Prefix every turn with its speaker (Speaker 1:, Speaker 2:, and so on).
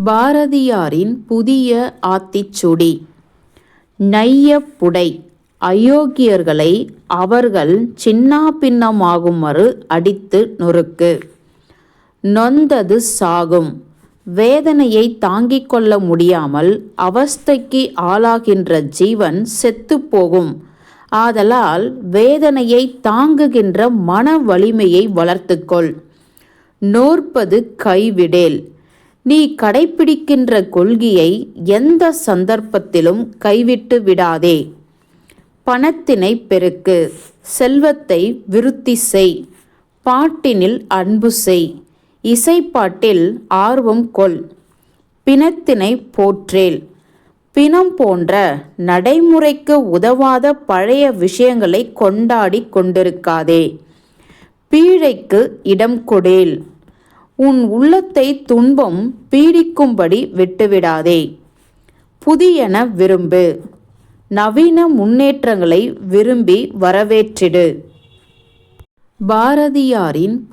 Speaker 1: பாரதியாரின் புதிய ஆத்திச்சூடி. நைய புடை அயோக்கியர்களை அவர்கள் சின்னாபின்னமாகுமாறு அடித்து நொறுக்கு. நொந்தது சாகும். வேதனையை தாங்கிக் கொள்ள முடியாமல் அவஸ்தைக்கு ஆளாகின்ற ஜீவன் செத்துப்போகும். ஆதலால் வேதனையை தாங்குகின்ற மன வலிமையை வளர்த்துக்கொள். நோற்பது கைவிடேல். நீ கடைப்பிடிக்கின்ற கொள்கையை எந்த சந்தர்ப்பத்திலும் கைவிட்டு விடாதே. பணத்தினை பெருக்கு, செல்வத்தை விருத்தி செய், பாட்டினில் அன்பு செய், இசைப்பாட்டில் ஆர்வம் கொள். பிணத்தினை போற்றேல். பிணம் போன்ற நடைமுறைக்கு உதவாத பழைய விஷயங்களை கொண்டாடி கொண்டிருக்காதே. பீழைக்கு இடம் கொடேல். உன் உள்ளத்தை துன்பம் பீடிக்கும்படி விட்டுவிடாதே. புதியன விரும்பு. நவீன முன்னேற்றங்களை விரும்பி வரவேற்றிடு. பாரதியாரின்